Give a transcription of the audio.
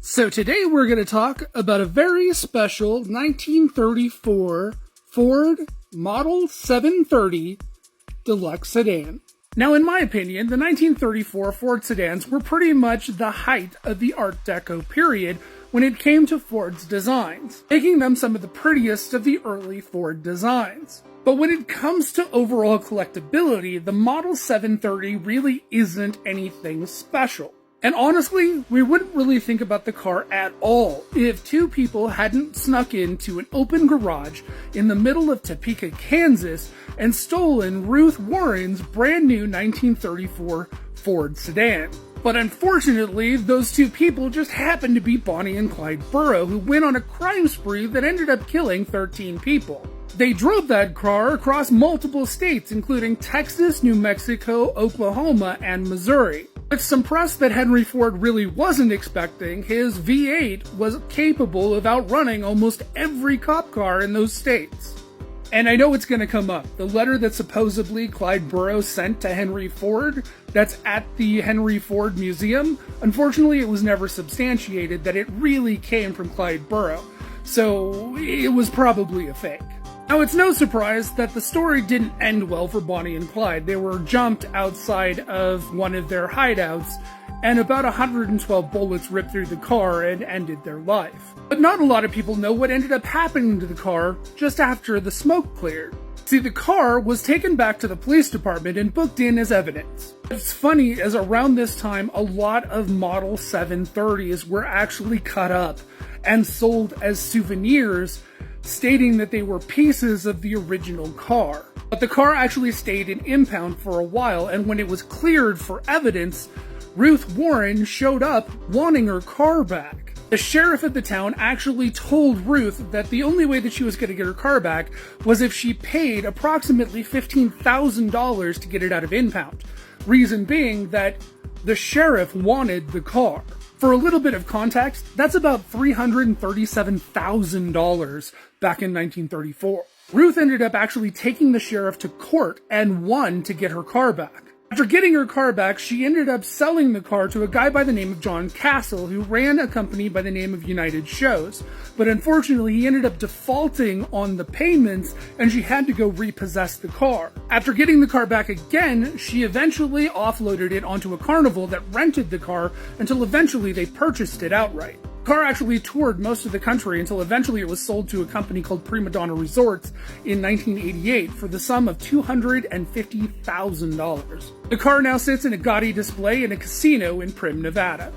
So today we're going to talk about a very special 1934 Ford Model 730 Deluxe Sedan. Now, in my opinion, the 1934 Ford sedans were pretty much the height of the Art Deco period when it came to Ford's designs, making them some of the prettiest of the early Ford designs. But when it comes to overall collectability, the Model 730 really isn't anything special. And honestly, we wouldn't really think about the car at all if two people hadn't snuck into an open garage in the middle of Topeka, Kansas, and stolen Ruth Warren's brand new 1934 Ford sedan. But unfortunately, those two people just happened to be Bonnie and Clyde Burrow, who went on a crime spree that ended up killing 13 people. They drove that car across multiple states, including Texas, New Mexico, Oklahoma, and Missouri. With some press that Henry Ford really wasn't expecting, his V8 was capable of outrunning almost every cop car in those states. And I know it's going to come up. The letter that supposedly Clyde Burrow sent to Henry Ford, that's at the Henry Ford Museum, unfortunately it was never substantiated that it really came from Clyde Burrow, so it was probably a fake. Now, it's no surprise that the story didn't end well for Bonnie and Clyde. They were jumped outside of one of their hideouts, and about 112 bullets ripped through the car and ended their life. But not a lot of people know what ended up happening to the car just after the smoke cleared. See, the car was taken back to the police department and booked in as evidence. What's funny is around this time, a lot of Model 730s were actually cut up and sold as souvenirs, stating that they were pieces of the original car. But the car actually stayed in impound for a while, and when it was cleared for evidence, Ruth Warren showed up wanting her car back. The sheriff of the town actually told Ruth that the only way that she was going to get her car back was if she paid approximately $15,000 to get it out of impound. Reason being that the sheriff wanted the car. For a little bit of context, that's about $337,000 back in 1934. Ruth ended up actually taking the sheriff to court and won to get her car back. After getting her car back, she ended up selling the car to a guy by the name of John Castle, who ran a company by the name of United Shows. But unfortunately, he ended up defaulting on the payments, and she had to go repossess the car. After getting the car back again, she eventually offloaded it onto a carnival that rented the car until eventually they purchased it outright. The car actually toured most of the country until eventually it was sold to a company called Prima Donna Resorts in 1988 for the sum of $250,000. The car now sits in a gaudy display in a casino in Primm, Nevada.